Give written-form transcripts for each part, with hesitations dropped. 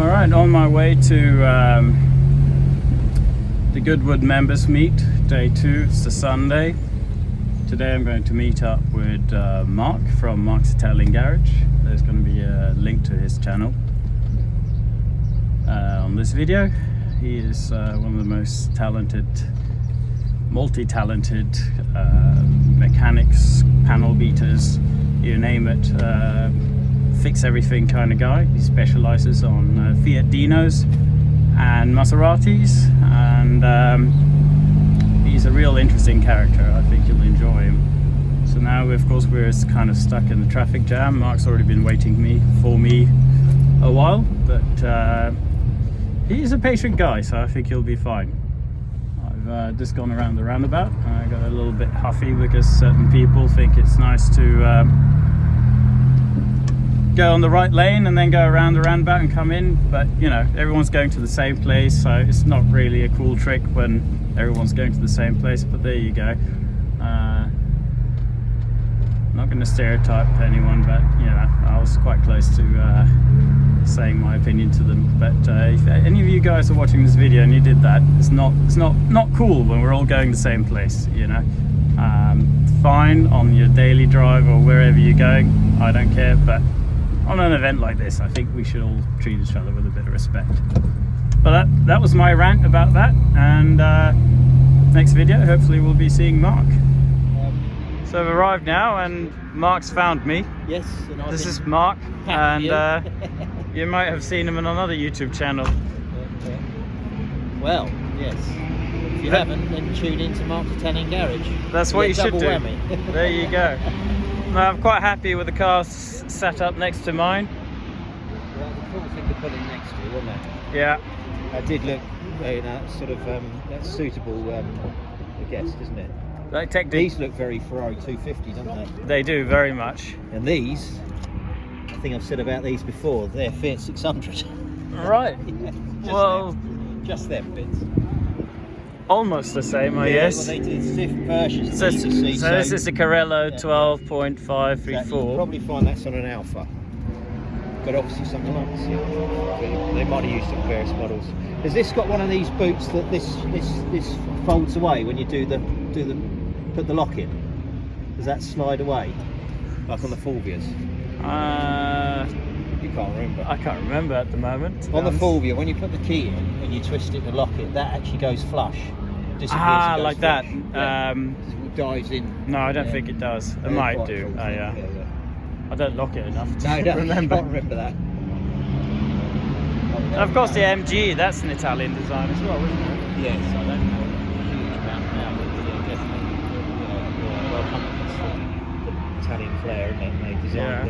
Alright, on my way to the Goodwood members meet, day 2, it's the Sunday. Today I'm going to meet up with Mark from Mark's Italian Garage. There's going to be a link to his channel on this video. He is one of the most talented, multi-talented mechanics, panel beaters, you name it, fix everything kind of guy. He specializes on Fiat Dinos and Maseratis, and he's a real interesting character. I think you'll enjoy him. So now, of course, we're kind of stuck in the traffic jam. Mark's already been waiting for me a while, but he's a patient guy, so I think he'll be fine. I've just gone around the roundabout. I got a little bit huffy because certain people think it's nice to go on the right lane and then go around the roundabout and come in, but you know, everyone's going to the same place, so it's not really a cool trick when everyone's going to the same place. But there you go. Not going to stereotype anyone, but you know, I was quite close to saying my opinion to them. But if any of you guys are watching this video and you did that, it's not cool when we're all going the same place, you know. Fine on your daily drive or wherever you're going, I don't care, but on an event like this, I think we should all treat each other with a bit of respect. But that was my rant about that, and next video hopefully we'll be seeing Mark. So I've arrived now and Mark's found me. Yes. This is Mark, and you might have seen him on another YouTube channel. Well, yes. If you haven't, then tune into Mark's Italian Garage. That's what you should do. Whammy. There you go. No, I'm quite happy with the car set up next to mine. Well, the cool thing to put it next to, wasn't it? Yeah. That did look, you know, sort of that's suitable, I guess, isn't it? These look very Ferrari 250, don't they? They do, very much. And these, I think I've said about these before, they're Fiat 600. Right. Yeah, just them bits. Almost the same, I guess. Well, they did different versions. So this is the Carello 12.534. Exactly. You'll probably find that's on an Alfa, but obviously something like this. Yeah. They might have used it on various models. Has this got one of these boots that this folds away when you put the lock in? Does that slide away like on the Fulvias? You can't remember. I can't remember at the moment. On the Fulvia, when you put the key in and you twist it to lock it, that actually goes flush. Disappears, like flush. that. Yeah. Dives in. No, I don't think it does. It might do. Cool. Yeah. I don't lock it enough to remember. I can't remember that. And of course the MG, that's an Italian design as well, isn't it? Yes, I don't know a huge amount now, but yeah, definitely. Well, the Italian flair, isn't it? They designed.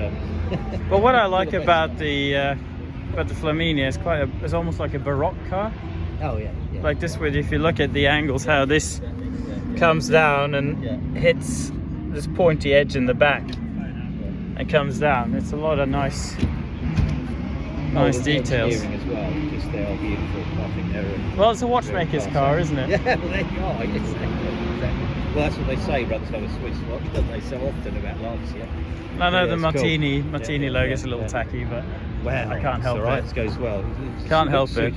But what I like about the Flaminia is it's almost like a Baroque car. Oh yeah. Like this way, if you look at the angles, how this comes down and hits this pointy edge in the back and comes down. It's a lot of nice details. As well, because they are beautiful. I think they're. Well, it's a watchmaker's car, isn't it? Yeah, well, they are. Exactly. Well, that's what they say. Runs like a Swiss watch, don't they? So often about Lancia. I know the Martini logo is a little tacky, but I can't help it. It goes well. Can't help it.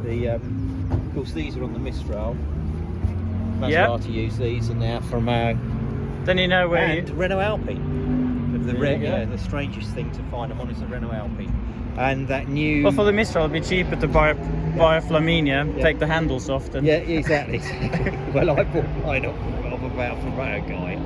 Of course, these are on the Mistral. Maserati use these, and they're from then you know where Renault Alpine. The strangest thing to find them on is a Renault Alpine, and that new. Well, for the Mistral, it'd be cheaper to buy a Flaminia, take the handles off. Yeah, exactly. Well, I bought mine off about from a guy.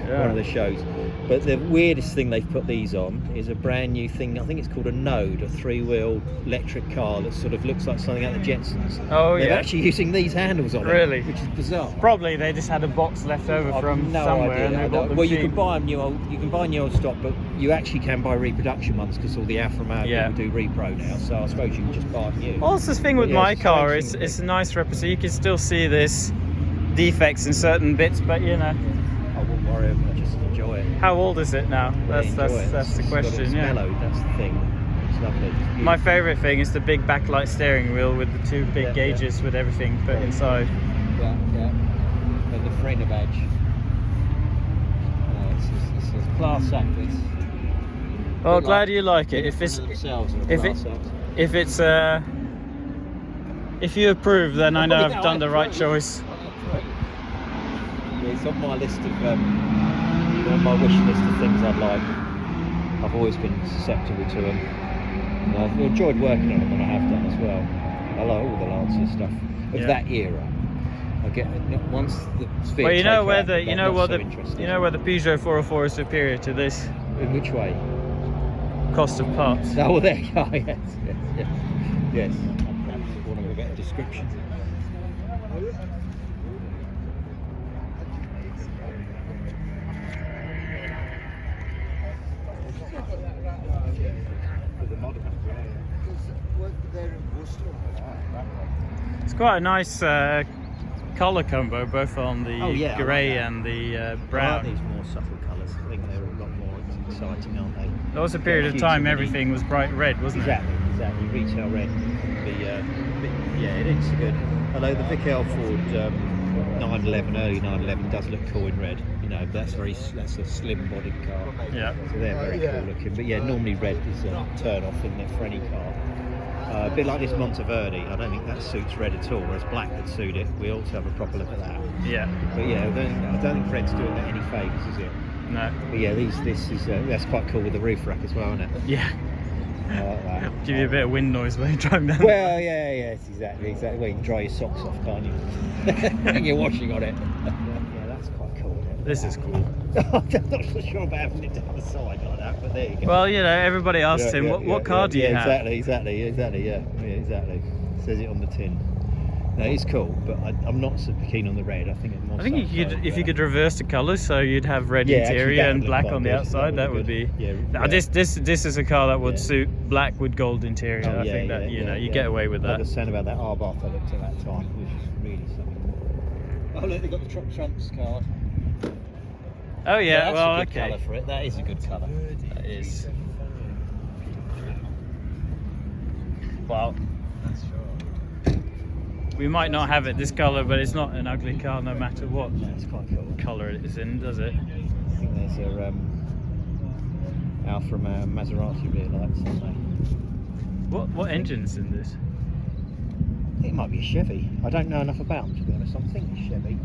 One of the shows, but the weirdest thing they've put these on is a brand new thing. I think it's called a Node, a 3-wheel electric car that sort of looks like something out of the Jetsons. Oh, They're actually using these handles on really? it, which is bizarre. Probably they just had a box left over from somewhere. And they bought them cheap. You can buy new old stock, but you actually can buy reproduction ones because all the Alfa Romeo people do repro now. So I suppose you can just buy new. Well, that's the thing with my car. It's a nice replica. You can still see this defects in certain bits, but you know. I wouldn't worry about it, just enjoy it. How old is it now? That's the question. It's mellowed, that's the thing. It's lovely. My favourite thing is the big backlight steering wheel with the 2 big gauges with everything put inside. Yeah. And the Frena badge. It's a class act, this. Well, glad you like it. If you approve, then I know I've done the right choice. It's on my list of on my wish list of things I'd like. I've always been susceptible to them. And I've enjoyed working on them when I have done as well. I like all the Lancia stuff of that era. I get once the Fiat. Well, you know where the the Peugeot 404 is superior to this. In which way? Cost of parts. Oh, well, there you go. Yes. Want a better description. It's quite a nice colour combo, both on the grey and the brown. I like these more subtle colours. I think they're a lot more exciting, aren't they? There was a period of time everything was bright red, wasn't it? Exactly. Retail red. It is good. Although the Vic Elford 911, early 911 does look cool in red. You know, that's a slim bodied car. Yeah. So they're very cool looking. But yeah, normally red is a turn off in there for any car. A bit like this Monteverde, I don't think that suits red at all, whereas black would suit it. We also have a proper look at that. Yeah. But yeah, I don't think red's doing that any favours, is it? No. But yeah, this is that's quite cool with the roof rack as well, isn't it? Yeah. I like that. Give you a bit of wind noise when you're driving down. Well, yes, exactly. Well, you can dry your socks off, can't you? When you're washing on it. Yeah, that's quite cool. This is cool. I'm not so sure about having it down the side like that, but there you go. Well, you know, everybody asked him, what car do you have? Exactly. Exactly. Says it on the tin. No, it's cool, but I'm not so keen on the red. I think if you could reverse the colours, so you'd have red interior and black on the outside. That would be. Now, this is a car that would suit black with gold interior. I think that you get away with that. I was saying about that Arbath I looked at that time, which is really something. Oh look, they got the Trump's card. Oh yeah, that's a good colour for it. That is a good colour. That is. Well, we might not have it this colour, but it's not an ugly car no matter what colour it is in, does it? I think there's a Alfa Maserati rear lights, aren't they? What engine's in this? I think it might be a Chevy. I don't know enough about them, to be honest. I'm thinking Chevy.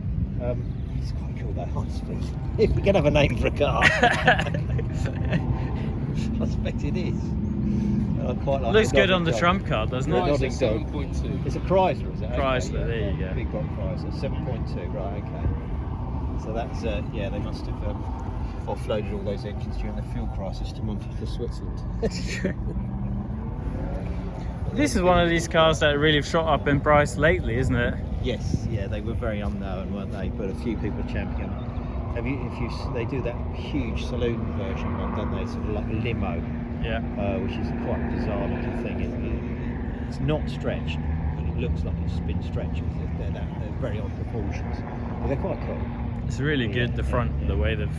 It's quite cool, that high speed. If we can have a name for a car. I suspect it is. I quite like looks good on the trump card, doesn't it? Nodding dog. 7.2. It's a Chrysler, is it? Chrysler, there you go. Big block Chrysler, 7.2, right, okay. So that's, they must have offloaded all those engines during the fuel crisis to Switzerland. This is one of these cars that really have shot up in price lately, isn't it? Yes, they were very unknown, weren't they? But a few people champion them. They do that huge saloon version one, don't they? Sort of like a limo. Yeah. Which is quite a bizarre looking thing. It's not stretched, but it looks like it's been stretched because they're very odd proportions. But they're quite cool. It's really good, the front, the way they've.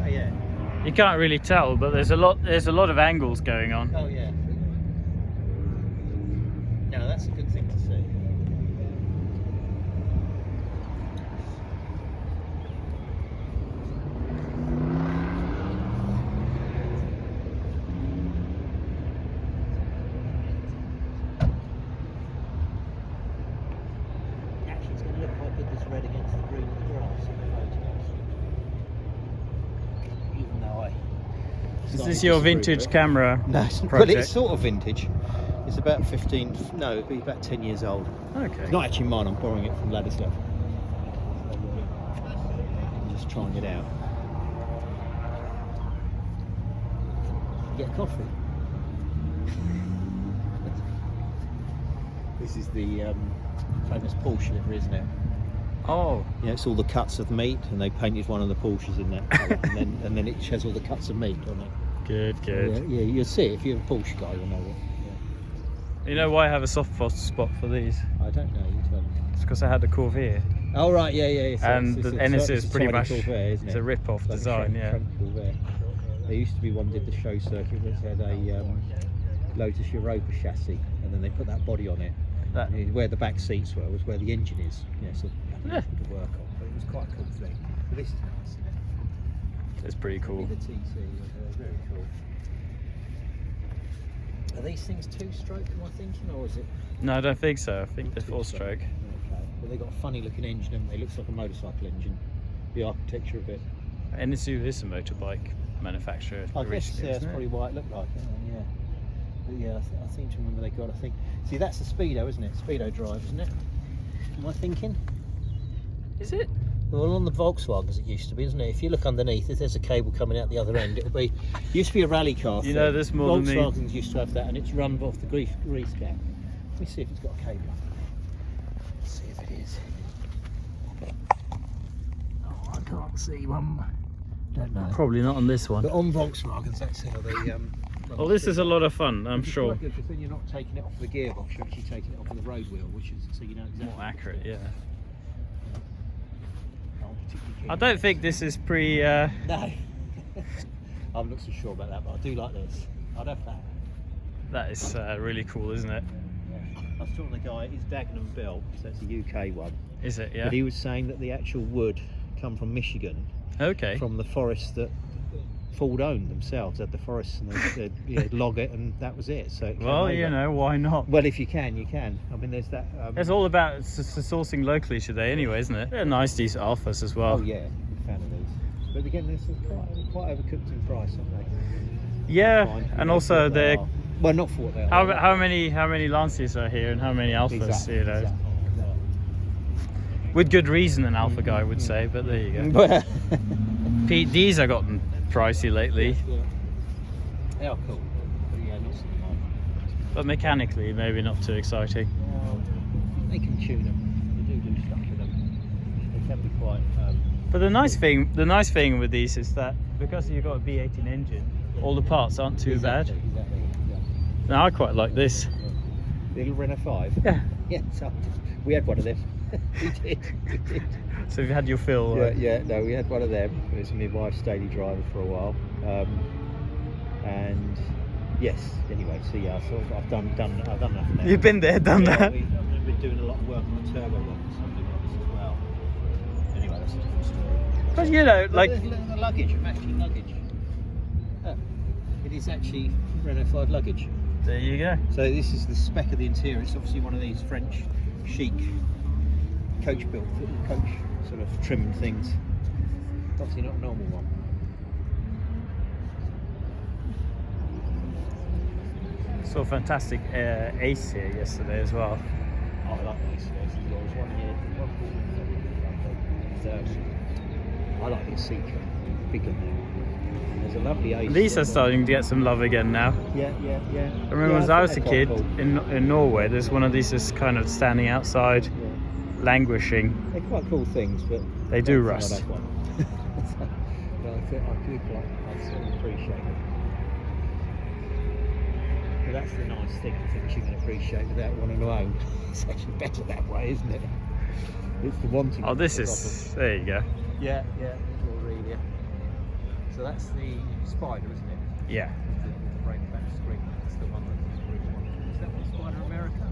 Oh, yeah. You can't really tell, but there's a lot of angles going on. Oh yeah. No, that's a good thing to see. Red against the green of the grass in the photos. Even though is this your vintage camera? No, but it's sort of vintage. It's about 15, no, it'd be about 10 years old. Okay. It's not actually mine, I'm borrowing it from Ladislav. Just trying it out. Get a coffee. This is the famous Porsche livery, isn't it? Oh. Yeah, it's all the cuts of meat, and they painted one of the Porsches in that colour, and then it has all the cuts of meat on it. Good. Yeah, you'll see it. If you're a Porsche guy, you'll know it. Yeah. You know why I have a soft spot for these? I don't know, you tell me. It's because I had the Corvair. Oh right, yeah. And the NS is pretty much Corvair, isn't it? It's a rip-off design, yeah. Corvair. There used to be one did the show circuit which had a Lotus Europa chassis, and then they put that body on it. Where the back seats was where the engine is. Yeah, so nothing to work on, but it was quite a cool thing. But this is nice. It's pretty cool. The TC, very cool. Are these things 2-stroke, am I thinking, or is it? No, I don't think so. I think they're 4-stroke. Okay. Well, they've got a funny looking engine, haven't they? It looks like a motorcycle engine. The architecture of it. And this is a motorbike manufacturer. I guess originally, that's isn't it? probably what it looked like. Yeah. But yeah, I seem to remember they got. I think. See, that's a speedo, isn't it? Speedo drive, isn't it? Am I thinking? Is it? Well, on the Volkswagens it used to be, isn't it? If you look underneath, if there's a cable coming out the other end, it'll be. Used to be a rally car. You know this more than me. Volkswagens used to have that, and it's run off the grease cap. Let me see if it's got a cable. Let's see if it is. Oh, I can't see one. Don't know. Probably not on this one. But on Volkswagens, that's how they. Well, this is a lot of fun, I'm It's sure. quite good, because then you're not taking it off the gearbox, you're actually taking it off of the road wheel, which is so you know exactly. More accurate, yeah. I'm particularly keen. I don't think this is pre. No. I'm not so sure about that, but I do like this. I'd have that. That is really cool, isn't it? Yeah. I was talking to the guy, it's Dagenham built, so it's a UK one. Is it? Yeah. But he was saying that the actual wood come from Michigan, Okay. from the forest that Ford owned themselves, had the forests, and they'd log it, and that was it. So it came Well, over. you know, why not? Well, if you can, you can. I mean, there's that. It's all about sourcing locally today, anyway, isn't it? They're nice, these Alphas as well. Oh yeah, big fan of these. But again, they're quite overcooked in price, aren't they? Yeah, Fine. and Not also for what they they're. are. Well, not for what they are. How many Lancias are here, and how many Alphas? Exactly, You know, exactly. with good reason, an Alpha guy would say. But there you go. Well, Pete, these have gotten pricey lately, yeah. They are cool. But yeah, not so much. but mechanically maybe not too exciting. Well, they can tune them. They do stuff with them. They can be quite. But the nice thing with these is that because you've got a V18 engine, all the parts aren't too Exactly. bad. Yeah. Now I quite like this. The little Renault 5. Yeah. Yeah. So we had one of them. We did. So you've had your fill. No, we had one of them. It was my wife's daily driver for a while, and yes. Anyway, so yeah, I've done enough of that. You've been there, done that. We've been doing a lot of work on the turbo one or something like this as well. Anyway, that's a different story. But you know, like the luggage, matching luggage. It is actually Renault 5 luggage. there you go. So this is the spec of the interior. It's obviously one of these French chic coach sort of trimmed things. Obviously not a normal one. Saw a fantastic Ace here yesterday as well. Oh, I like these. There was one here. I like the Seeker, bigger now. There's a lovely Ace. These are starting to get some love again now. Yeah. I remember as I was a kid in Norway, there's one of these just kind of standing outside, languishing. They're quite cool things, but They do I rust. don't have one. But I sort of appreciate it. But that's the nice thing. Things you can appreciate without wanting to own. It's actually better that way, isn't it? It's the wanting. Oh, this is, there you go. Yeah, Aurelia. So that's the Spider, isn't it? Yeah. With the break back screen. That's the one that's the original one. Is that one Spider America?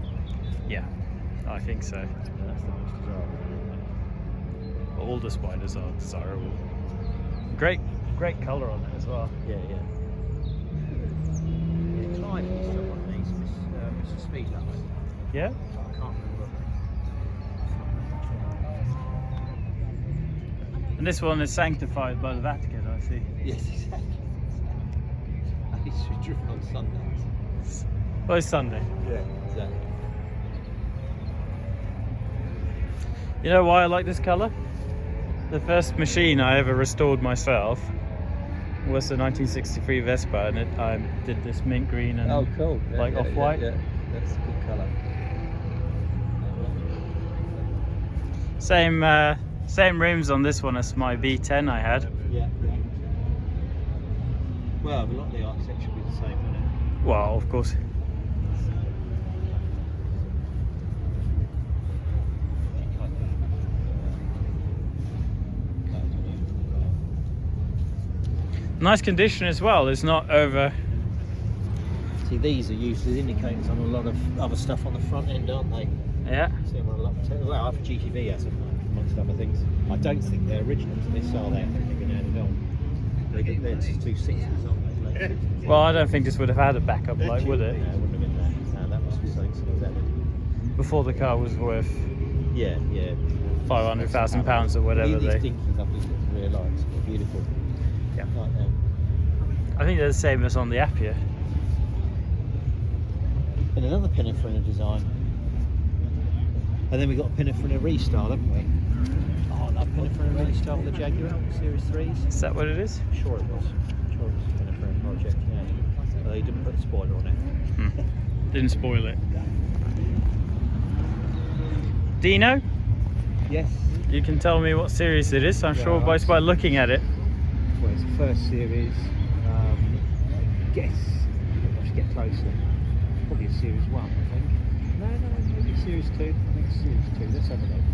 Yeah, I think so. Yeah, that's the most desirable. All the spiders are desirable. Great colour on it as well. Yeah. Clive used to have one of these, Mr. Speedlove. Yeah? I can't remember. And this one is sanctified by the Vatican, I see. Yes, exactly. I used to be driven on Sundays. Well, it's Sunday. Yeah, exactly. You know why I like this colour? The first machine I ever restored myself was the 1963 Vespa, and I did this mint green and Cool. like off-white. Yeah, that's a good colour. Same rims on this one as my V10 I had. Yeah. Well, a lot of the architecture will be the same, won't it? Well, of course. Nice condition as well. It's not over. See, these are used as indicators on a lot of other stuff on the front end, aren't they? Yeah. See them on a lot of well, Alfa GTV has them, amongst other things. I don't think they're original to this, are they? I think they've been added on. They're 260s, aren't they? Well, I don't think this would have had a backup light, would it? No, it wouldn't have been that. No, that must be something sort of clever. Before the car was worth Yeah. £500,000 or whatever These they. dinky lovely rear lights. They're beautiful. Yeah. Like them. I think they're the same as on the Appia. And another Pininfarina design. And then we got a Pininfarina restyle, haven't we? Oh, no, Pininfarina restyle with the Jaguar Series 3s. Is that what it is? Sure it was. Sure it was a Pininfarina project, yeah. Although they didn't put a spoiler on it. Didn't spoil it. Dino, Yes. you can tell me what series it is. I'm sure Right. by looking at it. Well, it's the first series. Guess. Let's get closer. Probably a Series 1, I think. No, maybe Series 2. I think it's Series 2. Let's have a look.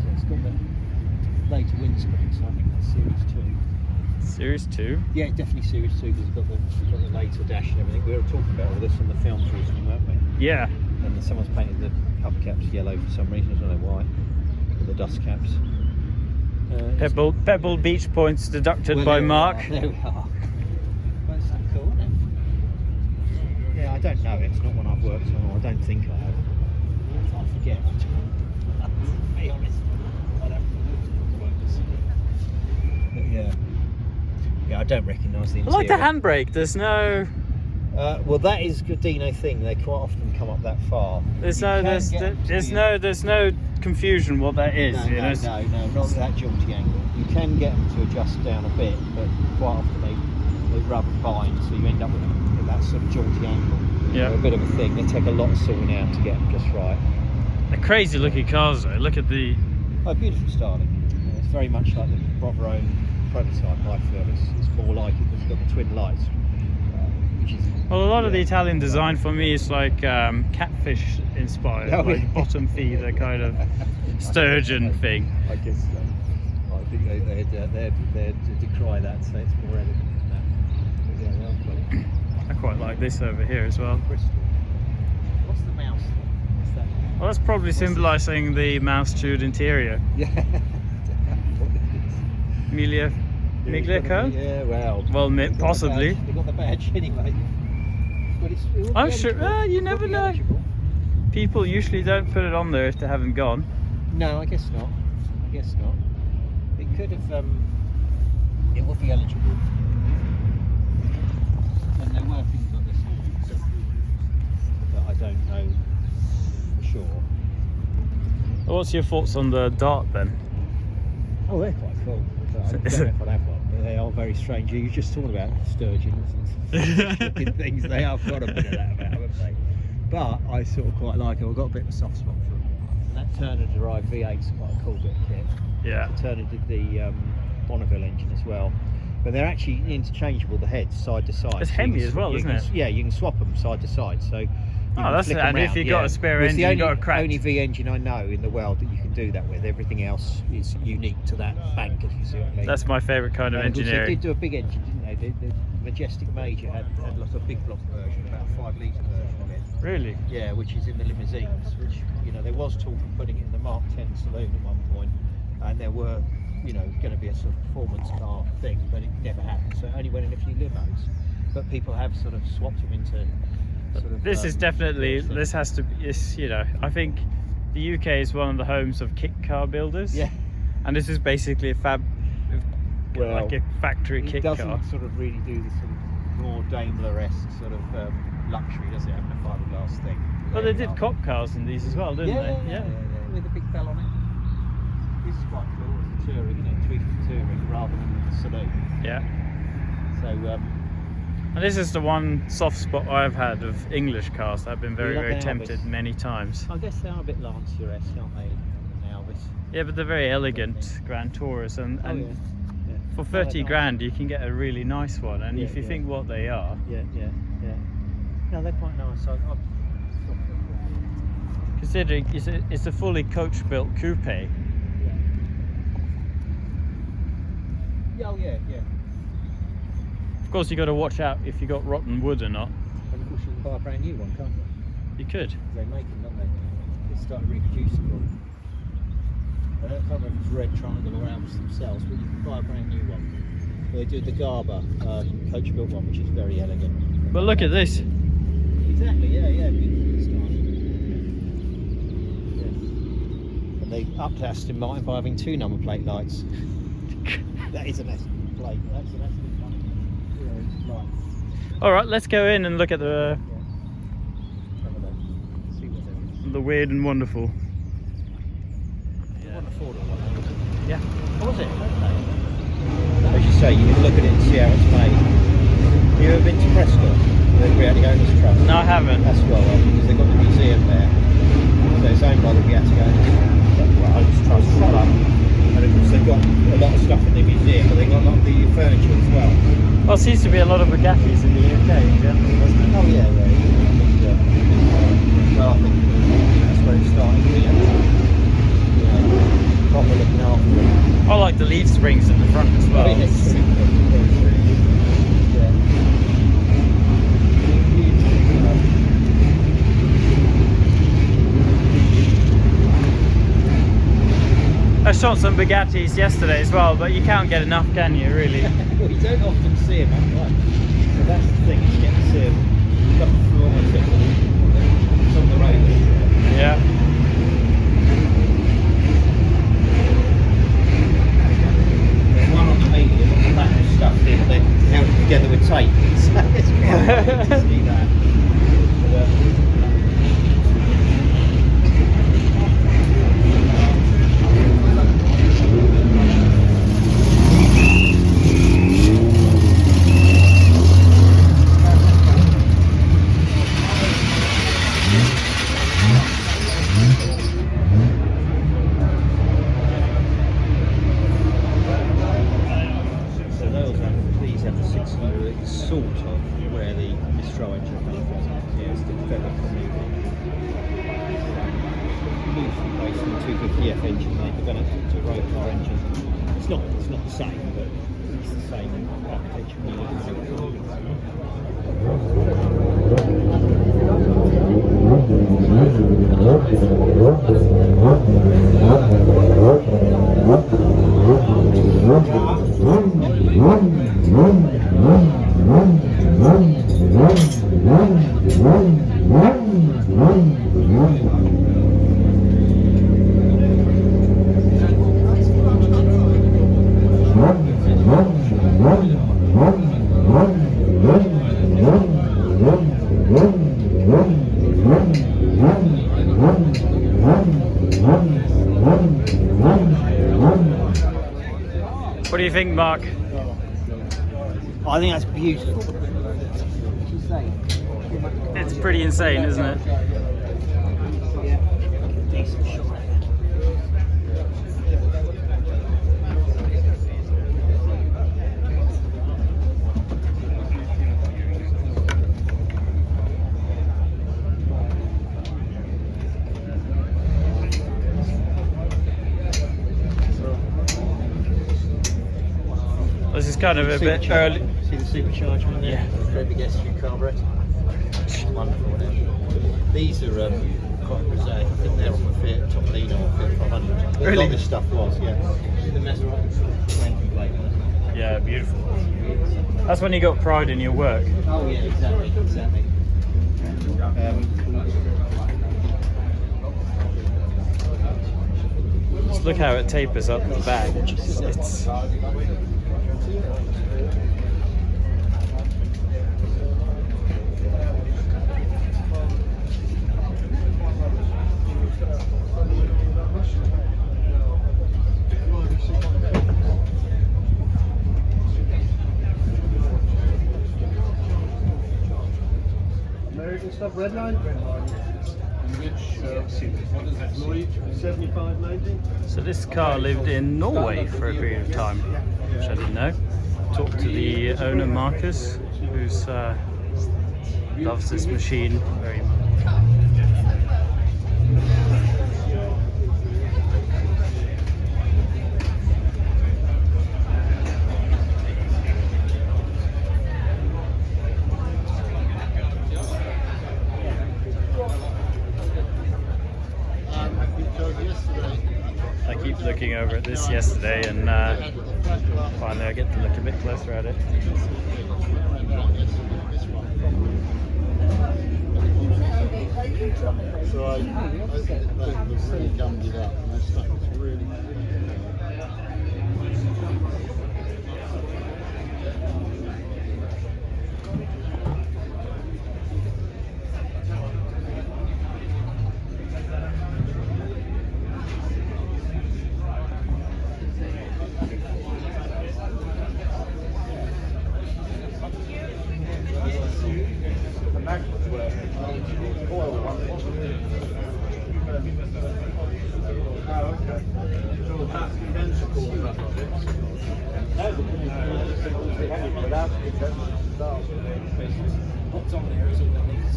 So it's got the later windscreen, so I think that's Series 2. Series 2. Yeah, definitely Series 2 because it's got the later dash and everything. We were talking about all this in the films recently, weren't we? Yeah. And someone's painted the hubcaps yellow for some reason. I don't know why. With the dust caps. Pebble Beach points deducted Well, by there we Mark. are, there we are. That's so cool, isn't it? Yeah, I don't know. It's not one I've worked on, or I don't think I have. I forget. To be honest, I don't work this. But yeah, I don't recognise the I interior. like the handbrake. There's no. Well, that is a Dino thing. They quite often come up that far. There's You no. can There's, get them to there's be- no. There's no confusion what that is. No, you know? no, not with that jaunty angle. You can get them to adjust down a bit, but quite often they rub and bind, so you end up with that sort of jaunty angle. Yeah. They're a bit of a thing. They take a lot of sorting out to get them just right. They're crazy looking cars though. Look at the. Oh, beautiful styling. Yeah, it's very much like the Brovero prototype. I feel it's more like it because it's got the twin lights, which is. Well, a lot of the Italian design for me is like catfish inspired, Oh, like yeah. bottom feeder kind of sturgeon thing. I guess so. I think they'd decry that and say it's more elegant than that. But yeah, they are quite I quite like this over here as well. crystal. What's the mouse? What's that? Well, that's probably symbolising the mouse-chewed interior. Yeah. Miglia Co? Yeah, well. Well, possibly. They got the badge anyway. But it's. It I'm sure. You never know. People usually don't put it on there if they haven't gone. No, I guess not. It could have. It would be eligible. And there were things like this, but I don't know for sure. What's your thoughts on the Dart then? Oh, they're quite cool. I don't know if I'd have one, but they are very strange. You just talking about sturgeons and looking things. They have got a bit of that about, haven't they? But I sort of quite like it. I've got a bit of a soft spot for them. And that Turner derived V8's quite a cool bit of kit. Yeah. Turner did the Bonneville engine as well. But they're actually interchangeable, the heads, side to side. It's So you Hemi can as well, isn't it? Yeah, you can swap them side to side. So you can that's flick it. 'em And if round, you've got a spare It's engine, the you've got a cracked. only V engine I know in the world that you can do that with. Everything else is unique to that bank, if you see what I mean. That's my favourite kind of And of course engineering. They did do a big engine, didn't they? The Majestic Major had like a big block version, about a 5 litre version of it. Really? Yeah, which is in the limousines, which, there was talk of putting it in the Mark 10 saloon at one point, and there were, going to be a sort of performance car thing, but it never happened. So it only went in a few limos. But people have sort of swapped them into sort of. This is definitely. things. This has to be. I think the UK is one of the homes of kit car builders. Yeah. And this is basically a like a factory It kit doesn't car. sort of really do the sort of more Daimler-esque sort of luxury, does it? Having a fiberglass thing. Well, they did cop cars in these as well, didn't they? Yeah, with a big bell on it. This is quite cool for touring, tweaked for touring rather than the saloon. Yeah. So, And this is the one soft spot I've had of English cars. I've been very, You like very an tempted Elvis? many times. I guess they are a bit Lancia-esque, aren't they? Elvis. Yeah, but they're very elegant Grand Tourers, and Yeah. for No, they're 30 nice. grand you can get a really nice one. And Yeah, if you yeah. think what they are, Yeah. No, they're quite nice. considering it's a fully coach-built coupe. Yeah. Oh yeah. Of course, you got to watch out if you got rotten wood or not. And of course you can buy a brand new one, can't you? You could. They make them, don't they? They started reproducing them. I can't remember if it's Red Triangle or Alps themselves, but you can buy a brand new one. They do the Garber coach built one, which is very elegant. But look at this. Exactly, yeah, beautiful style. Yeah. And they upped Aston Martin by having 2 number plate lights. That is an Aston plate. That's an Aston Martin. Yeah, light. All right, let's go in and look at the See what there is. the weird and wonderful. Yeah. Ford or one. Yeah. Oh, was it? Okay. As you say, you can look at it and see how it's made. Have you ever been to Prescott? The Bugatti Owners Trust? No, I haven't. That's well, because they've got the museum there. So it's owned by the Bugatti Owners Trust. And of course they've got a lot of stuff in the museum, but they've got a lot of the furniture as well. Well, it seems to be a lot of Bugattis in the UK in general, doesn't it? Oh yeah, yeah. Well, I think that's where it started. Proper looking after it. I like the leaf springs at the front as well. Yeah. I shot some Bugattis yesterday as well, but you can't get enough, can you, really? Well, you don't often see them up front. So that's the thing, you get to see them up almost it's on the road. Yeah. There's one on the medium, on the back is stuffed in, then held together with tape. So it's quite funny to see that. But, sort of where the Mistral engine comes from. Yeah, it's developed from loosely based on the 250F engine. They developed it to a road car engine. It's not the same, but it's the same architecture. What do you think, Mark? I think that's beautiful. It's pretty insane, isn't it? Decent shot. This is kind of a bit early. See the supercharger in there? Yeah. Very big S3 carburetor. Wonderful, isn't it? These are quite prosaic. I think they're on the Fiat Topolino or Fiat 500. Really? A lot of this stuff was, yeah. The Maserati ranking plate. Yeah, beautiful. That's when you got pride in your work. Oh yeah, exactly. Just look how it tapers up the back. It's American stuff, red line? Which, what is it, Lloyd, 75.90? So this car lived in Norway for a period of time, which I didn't know. Talked to the owner, Marcus, who's loves this machine very much. I keep looking over at this yesterday, and Finally, I get to look a bit closer at it. So I really gummed it up, and that stuff was really. What's on there is all that needs.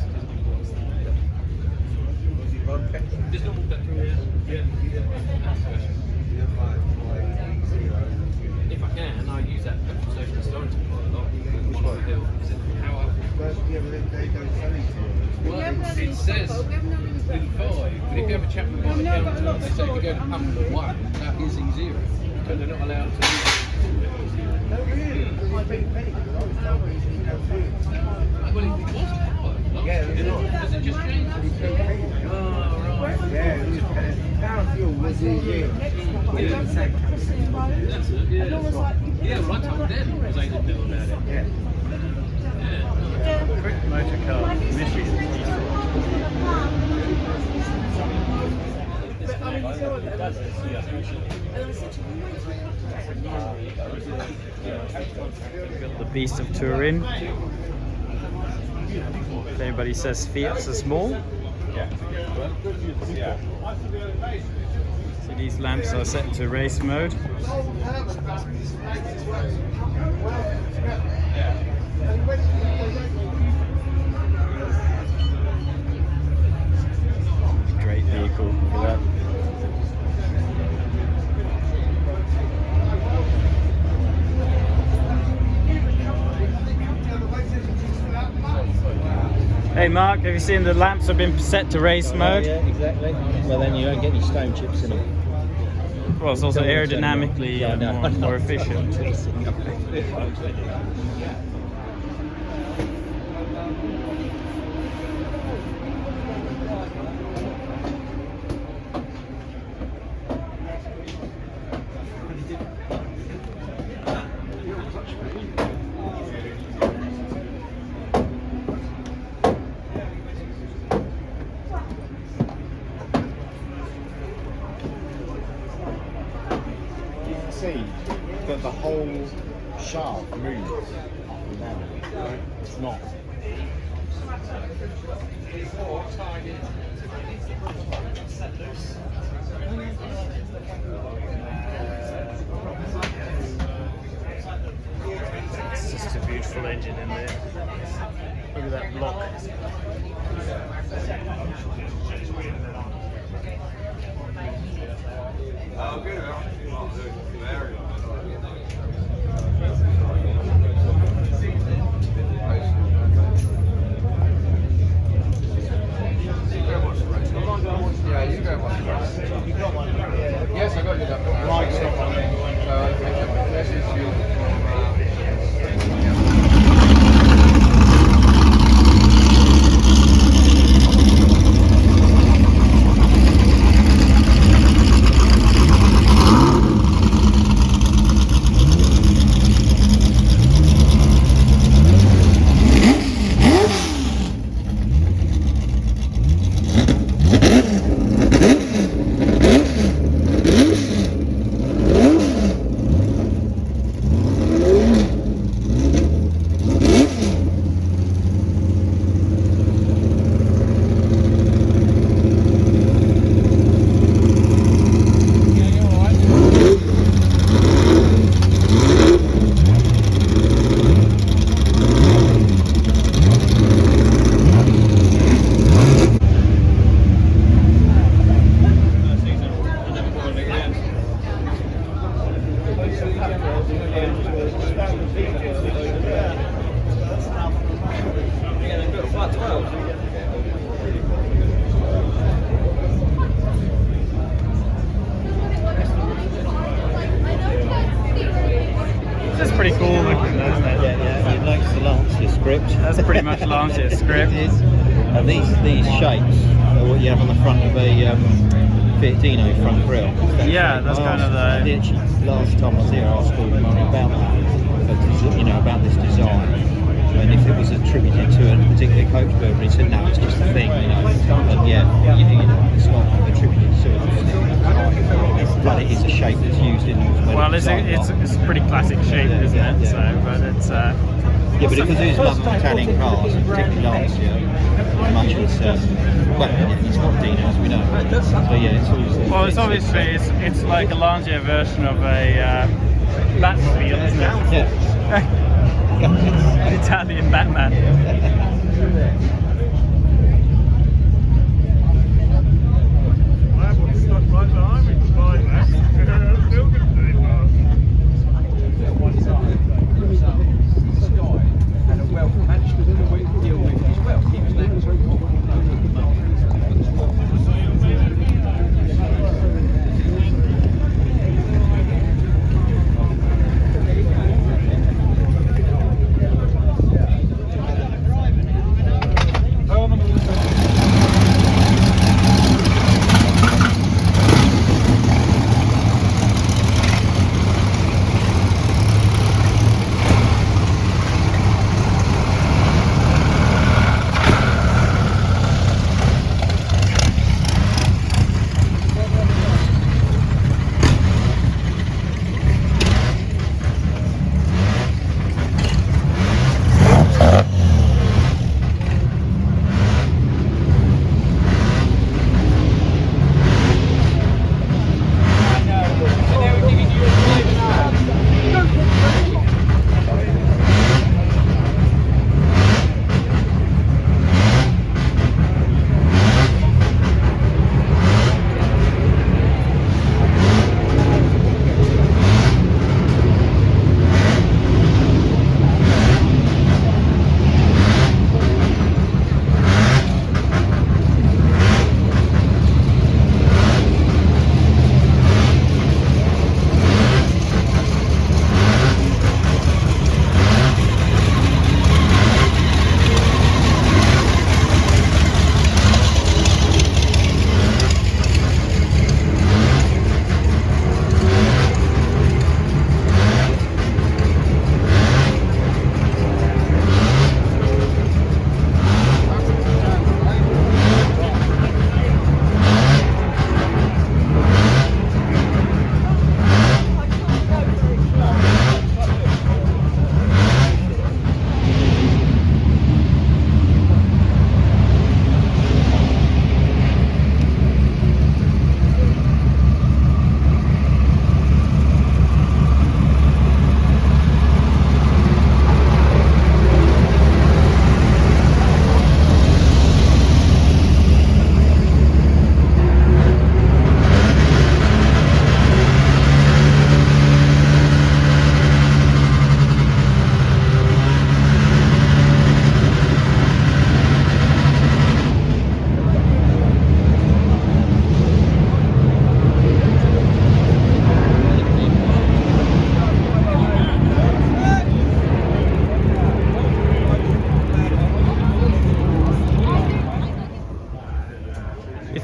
There's no more petrol here. If I can, I use that petrol station historically quite a lot. One on the hill. Is it how well, it says E5, but if you have a chat with one accountant, they say if you go to pump number 1, that is E0. But they're not allowed to use it. Well, it was power. Has it just changed? Oh, right. Yeah, power fuel was easier. That's it, yeah. Yeah, well, I told them because they didn't know about it. Yeah. Yeah. Quick motor car, Michigan. Got the Beast of Turin. If anybody says Fiats are small. So these lamps are set to race mode. Great vehicle, look at that. Hey Mark, have you seen the lamps have been set to race mode? Yeah, exactly. Well, then you don't get any stone chips in them. Well, it's also aerodynamically more efficient. See that the whole shaft moves up and down. It's not. It's just a beautiful engine in there. Look at that block. Yes, I got you that. Mike's not on there. This is you. These shapes are what you have on the front of a Fiat Dino front grille. Yeah, that's kind of the. Actually, last time I was here, I asked all about that, you know, about this design, and if it was attributed to a particular coach builder. He said, no, it's just a thing, you know. And yeah, you know, it's not attributed to it, but it is a shape that's used in. Well, it's a pretty classic shape, isn't it? Yeah. So, but it's. Yeah, but because it's love of Italian cars, and particularly Lancia, as much as well, it's got Dinos, we know. So yeah, it's all. Well, it's obviously it's like a Lancia version of a Batmobile, isn't it? Yeah. Italian Batman. Stuck right behind me to buy that. Still good to do And a well managed to deal with as well. He was there.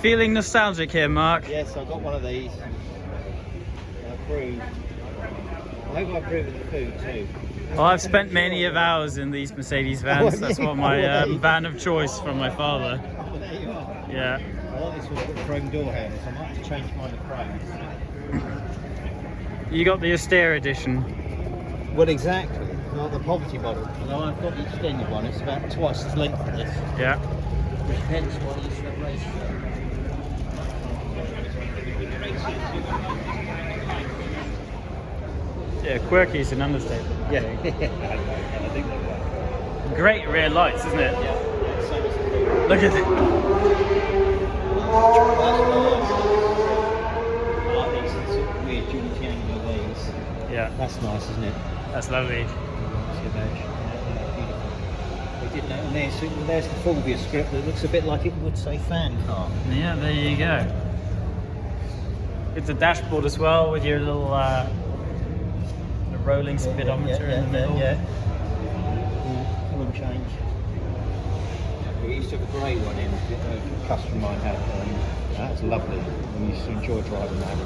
Feeling nostalgic here, Mark? Yes, I got one of these. I approve. I hope I approve of the food too. Well, I've spent many of hours in these Mercedes vans. That's what my van of choice from my father. Oh, there you are. Yeah. I like this one with the chrome door handles. I might have to change mine to chrome. You got the austere edition. Well, exactly. Not the poverty model. Although I've got the extended one. It's about twice as length of this. Yeah. Which hence why I used to have races. Yeah, quirky is an understatement. Yeah. I think they were. Great rear lights, isn't it? Yeah. Same as the Look at it. I like these sort of weird jaunty angle of these. Yeah, That's nice, isn't it? that's lovely. They did that, and there's the Fulvia script that looks a bit like it would say fan car. Yeah, there you go. It's a dashboard as well with your little rolling speedometer in the middle. Yeah. Full change. We used to have a grey one in a customer of mine had. That was lovely. We used to enjoy driving that.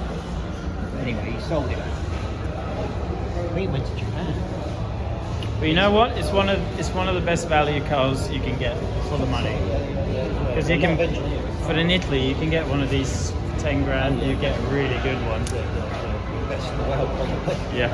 Anyway, he sold it. He went to Japan. But you know what? It's one of the best value cars you can get for the money. Because you can, but in Italy, you can get one of these for 10 grand. You get a really good one. Best in the world, probably. Yeah.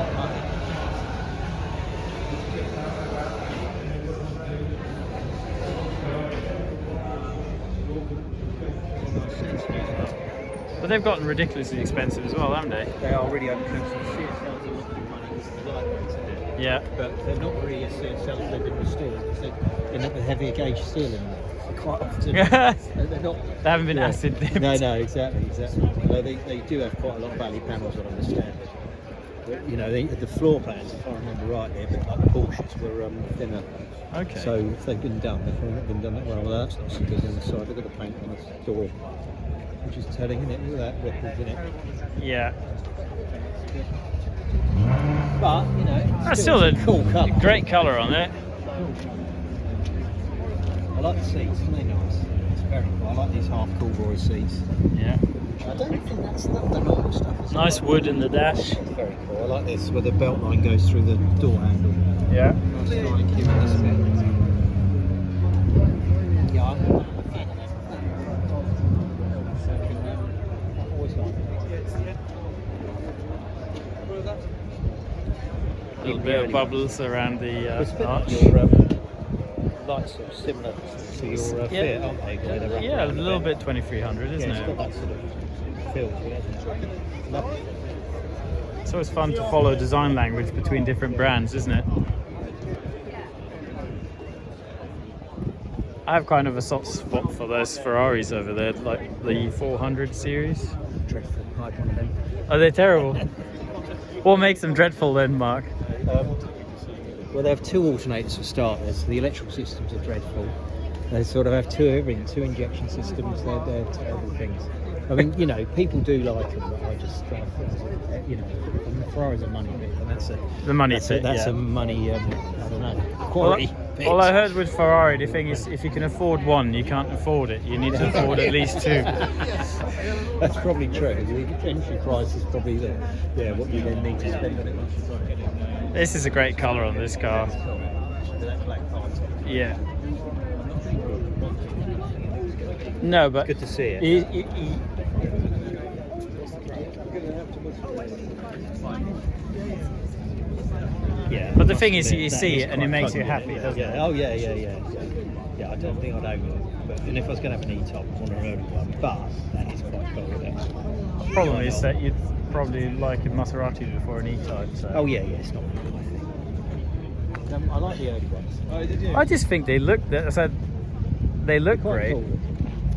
But they've gotten ridiculously expensive as well, haven't they? They are really unattractive. CSLs are looking money. This is lightweight, isn't it? Yeah. But they're not really as CSLs. They've been restored because they end up with heavier gauge steel in them. Quite often. They're not. They haven't been acid dipped. No, exactly. Although they do have quite a lot of value panels, I understand. But, you know, the floor plans, if I remember right, they're a bit like the Porsches, were thinner. Okay. So if they've been done, they've probably not been done that well. Well, that's not so good on the side. Look at the paint on the door, which is telling, isn't it? Look at that ripples in it. Yeah. But, you know, That's still a cool cut. great colour on it. I like the seats, aren't they nice? It's very cool. I like these half corduroy seats. Yeah. I don't think that's not the normal stuff. Is Nice wood in the dash. It's very cool. I like this where the belt line goes through the door handle. Yeah. Nice drawing cue in this bit. Yeah, I'm a fan of that. I've always liked it. A little bit of bubbles around the It's a bit arch. like your lights are similar to your Fiat, aren't they? Where they're wrapped Yeah, a around the little bed. bit 2300, isn't Yeah, it's got it? that sort of feel to it, hasn't it? Lovely. It's always fun to follow design language between different brands, isn't it? I have kind of a soft spot for those Ferraris over there, like the 400 series. Dreadful. I had one of them. Are they terrible? What makes them dreadful then, Mark? Well, they have two alternators for starters. The electrical systems are dreadful. They sort of have two injection systems. They're terrible things. I mean, you know, people do like them, but I just, you know, the Ferrari's a money bit, and that's The money that's bit, a yeah. money, I don't know, quality bit. All I heard with Ferrari, the thing is, if you can afford one, you can't afford it. You need to afford at least two. That's probably true. The entry price is probably what you then need to spend on it. This is a great colour on this car. That black part. Yeah. No, but Good to see it. Yeah. But the thing is, you see it and it makes you happy, doesn't it? Oh yeah. Yeah, I don't think I'd own it. But and if I was going to have an E-Top, I want an early one. But that is quite cool, isn't it? The problem is that you'd probably like a Maserati before an E-Type. So. Oh yeah, it's not really my thing. I like the early ones. Oh, did you? I just think they look. I said they look Quite great. cool.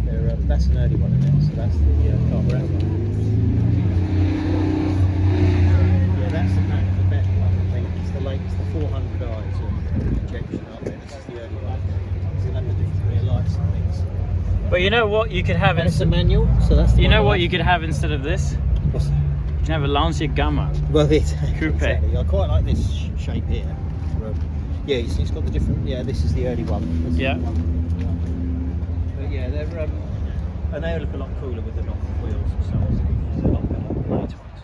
They're, that's an early one, isn't it? So that's the carburetor one. Yeah, that's the better one. I think it's the latest, the 400i's of injection up there. This is the early one. So that's the different rear lights and things. But you know what you could have And it's a instead. manual, so that's the You one know I what like. you could have instead of this? What's that? You can have a Lancia Gamma. Well, exactly. Coupe. Exactly. I quite like this shape here. Yeah, you see it's got the different. Yeah, this is the early one. This is Yeah. the one. But yeah, they're and they look a lot cooler with the knock-off wheels and so on. They're a lot better than the later ones.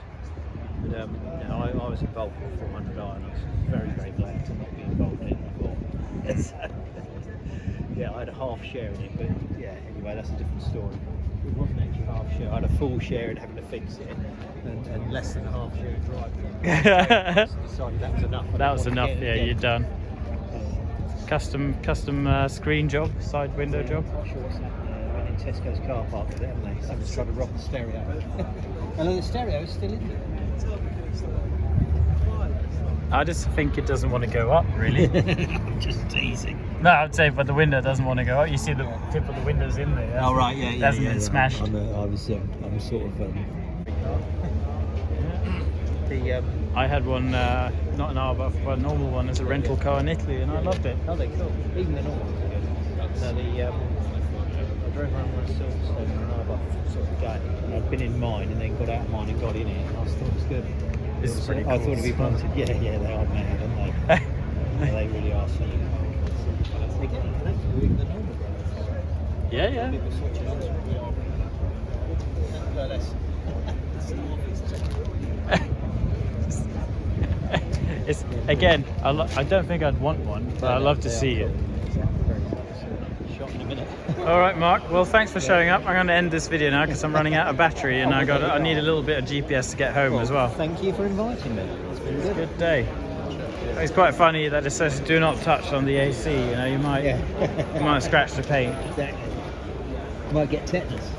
But you know, I was involved with 400i and I was very, very glad to not be involved in it before. Yeah, I had a half share in it, but yeah, anyway, that's a different story. It wasn't actually half share. I had a full share in having to fix it, and less than a half share in driving. So decided that was enough. I That didn't was want to enough. get it Yeah, again. you're done. Custom screen job, side window job. I'm sure it's that. Went in Tesco's car park with it, haven't they? Someone's tried to rob the stereo. And the stereo is still in there. I just think it doesn't want to go up, really. I'm just teasing. No, I'd say, but the window doesn't want to go up. You see the tip of the window's in there. Oh right, yeah. Hasn't been smashed. I'm sort of. I had one, not an Alfa, but a normal one as a rental car in Italy, and I loved it. Oh, they're cool. Even the normal ones are good. So I drove around one Silverstone in another sort of day. And I'd been in mine and then got out of mine and got in it, and I thought it was good. This is pretty cool. I thought it'd be blunted. Yeah, they are mad, aren't they? Yeah, they really are silly. They get connected with the normal ones. Yeah, yeah. People switching on. No, that's It's again. I don't think I'd want one, but I love to see it. shot in a minute. All right, Mark. Well, thanks for showing up. I'm going to end this video now because I'm running out of battery, and I need a little bit of GPS to get home as well. Thank you for inviting me. It's been It's a good. good day. It's quite funny that it says "Do not touch" on the AC. You know, you might scratch the paint. Exactly. Might get tetanus.